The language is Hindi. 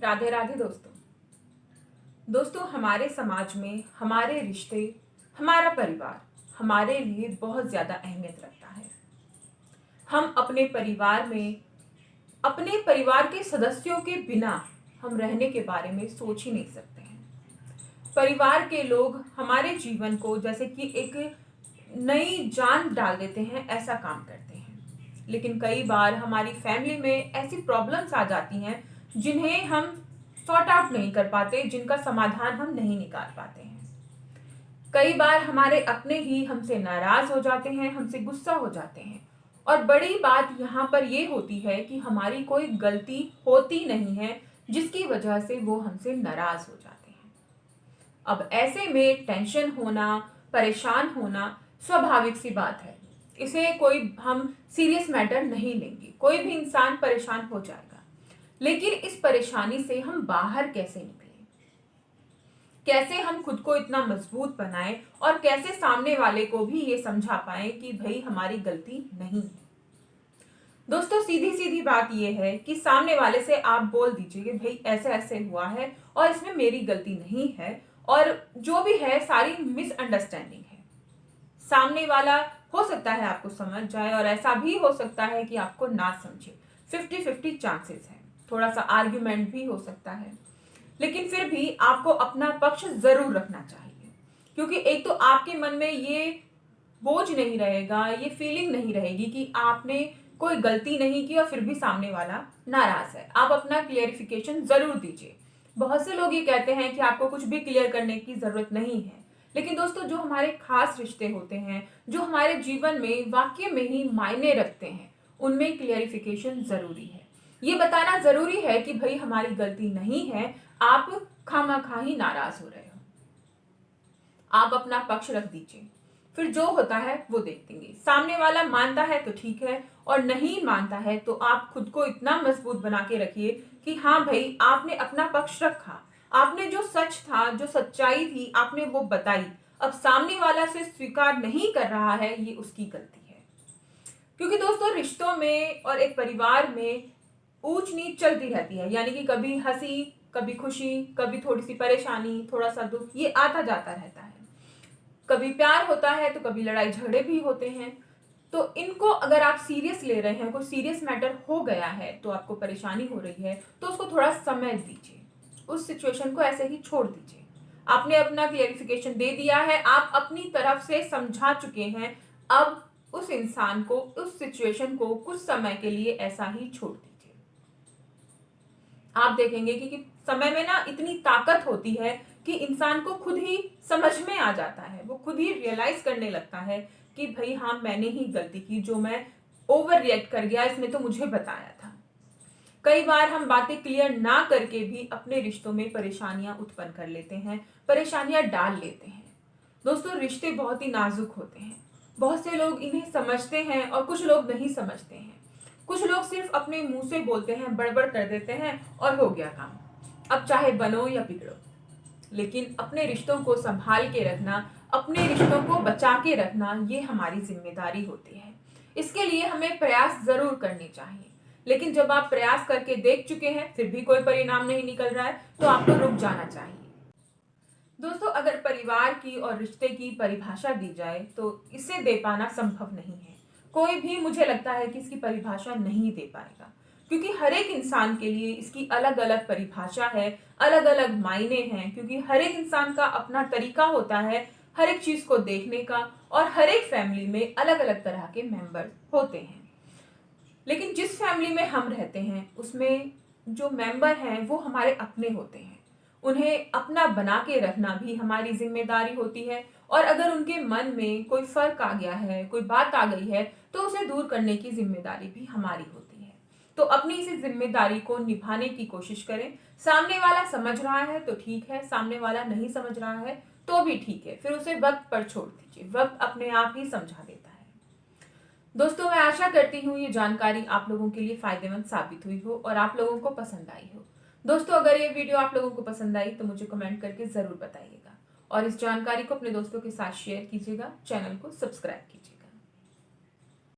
राधे राधे दोस्तों हमारे समाज में हमारे रिश्ते, हमारा परिवार हमारे लिए बहुत ज़्यादा अहमियत रखता है। हम अपने परिवार में अपने परिवार के सदस्यों के बिना हम रहने के बारे में सोच ही नहीं सकते हैं। परिवार के लोग हमारे जीवन को जैसे कि एक नई जान डाल देते हैं, ऐसा काम करते हैं। लेकिन कई बार हमारी फैमिली में ऐसी प्रॉब्लम्स आ जाती हैं जिन्हें हम सॉर्ट आउट नहीं कर पाते, जिनका समाधान हम नहीं निकाल पाते हैं। कई बार हमारे अपने ही हमसे नाराज हो जाते हैं, हमसे गुस्सा हो जाते हैं। और बड़ी बात यहाँ पर ये होती है कि हमारी कोई गलती होती नहीं है जिसकी वजह से वो हमसे नाराज हो जाते हैं। अब ऐसे में टेंशन होना, परेशान होना स्वाभाविक सी बात है। इसे कोई हम सीरियस मैटर नहीं लेंगे, कोई भी इंसान परेशान हो जाएगा। लेकिन इस परेशानी से हम बाहर कैसे निकलें? कैसे हम खुद को इतना मजबूत बनाएं और कैसे सामने वाले को भी ये समझा पाएं कि भाई हमारी गलती नहीं है। दोस्तों सीधी सीधी बात ये है कि सामने वाले से आप बोल दीजिए कि भाई ऐसे ऐसे हुआ है और इसमें मेरी गलती नहीं है, और जो भी है सारी मिसअंडरस्टैंडिंग है। सामने वाला हो सकता है आपको समझ जाए और ऐसा भी हो सकता है कि आपको ना समझे। 50-50 चांसेस है। थोड़ा सा आर्ग्यूमेंट भी हो सकता है, लेकिन फिर भी आपको अपना पक्ष जरूर रखना चाहिए। क्योंकि एक तो आपके मन में ये बोझ नहीं रहेगा, ये फीलिंग नहीं रहेगी कि आपने कोई गलती नहीं की और फिर भी सामने वाला नाराज है। आप अपना क्लियरिफिकेशन जरूर दीजिए। बहुत से लोग ये कहते हैं कि आपको कुछ भी क्लियर करने की जरूरत नहीं है, लेकिन दोस्तों जो हमारे खास रिश्ते होते हैं, जो हमारे जीवन में वाकई में ही मायने रखते हैं, उनमें क्लियरिफिकेशन जरूरी है। ये बताना जरूरी है कि भाई हमारी गलती नहीं है, आप खामखा ही नाराज हो रहे हो। आप अपना पक्ष रख दीजिए, फिर जो होता है वो देख लेंगे। सामने वाला मानता है तो ठीक है, और नहीं मानता है तो आप खुद को इतना मजबूत बना के रखिए कि हाँ भाई आपने अपना पक्ष रखा, आपने जो सच था, जो सच्चाई थी, आपने वो बताई। अब सामने वाला से स्वीकार नहीं कर रहा है, ये उसकी गलती है। क्योंकि दोस्तों रिश्तों में और एक परिवार में ऊंच नीच चलती रहती है, यानी कि कभी हंसी, कभी खुशी, कभी थोड़ी सी परेशानी, थोड़ा सा दुख, ये आता जाता रहता है। कभी प्यार होता है तो कभी लड़ाई झगड़े भी होते हैं। तो इनको अगर आप सीरियस ले रहे हैं, कोई सीरियस मैटर हो गया है, तो आपको परेशानी हो रही है, तो उसको थोड़ा समय दीजिए, उस सिचुएशन को ऐसे ही छोड़ दीजिए। आपने अपना क्लियरिफिकेशन दे दिया है, आप अपनी तरफ से समझा चुके हैं। अब उस इंसान को, उस सिचुएशन को कुछ समय के लिए ऐसा ही छोड़ दीजिए। आप देखेंगे कि समय में ना इतनी ताकत होती है कि इंसान को खुद ही समझ में आ जाता है, वो खुद ही रियलाइज करने लगता है कि भाई हाँ मैंने ही गलती की, जो मैं ओवर रिएक्ट कर गया, इसने तो मुझे बताया था। कई बार हम बातें क्लियर ना करके भी अपने रिश्तों में परेशानियां उत्पन्न कर लेते हैं, परेशानियां डाल लेते हैं। दोस्तों रिश्ते बहुत ही नाजुक होते हैं। बहुत से लोग इन्हें समझते हैं और कुछ लोग नहीं समझते हैं। कुछ लोग सिर्फ अपने मुंह से बोलते हैं, बड़बड़ कर देते हैं और हो गया काम। अब चाहे बनो या बिगड़ो, लेकिन अपने रिश्तों को संभाल के रखना, अपने रिश्तों को बचा के रखना, ये हमारी जिम्मेदारी होती है। इसके लिए हमें प्रयास जरूर करने चाहिए। लेकिन जब आप प्रयास करके देख चुके हैं फिर भी कोई परिणाम नहीं निकल रहा है, तो आपको रुक जाना चाहिए। दोस्तों अगर परिवार की और रिश्ते की परिभाषा दी जाए तो इसे दे पाना संभव नहीं है। कोई भी मुझे लगता है कि इसकी परिभाषा नहीं दे पाएगा, क्योंकि हर एक इंसान के लिए इसकी अलग अलग परिभाषा है, अलग अलग मायने हैं। क्योंकि हर एक इंसान का अपना तरीका होता है हर एक चीज को देखने का, और हर एक फैमिली में अलग अलग तरह के मेंबर होते हैं। लेकिन जिस फैमिली में हम रहते हैं उसमें जो मेंबर हैं वो हमारे अपने होते हैं। उन्हें अपना बना के रखना भी हमारी जिम्मेदारी होती है, और अगर उनके मन में कोई फर्क आ गया है, कोई बात आ गई है, तो उसे दूर करने की जिम्मेदारी भी हमारी होती है। तो अपनी इस जिम्मेदारी को निभाने की कोशिश करें। सामने वाला समझ रहा है तो ठीक है, सामने वाला नहीं समझ रहा है तो भी ठीक है, फिर उसे वक्त पर छोड़ दीजिए, वक्त अपने आप ही समझा देता है। दोस्तों मैं आशा करती हूँ ये जानकारी आप लोगों के लिए फायदेमंद साबित हुई हो और आप लोगों को पसंद आई हो। दोस्तों अगर ये वीडियो आप लोगों को पसंद आई तो मुझे कमेंट करके जरूर बताइएगा, और इस जानकारी को अपने दोस्तों के साथ शेयर कीजिएगा, चैनल को सब्सक्राइब कीजिए।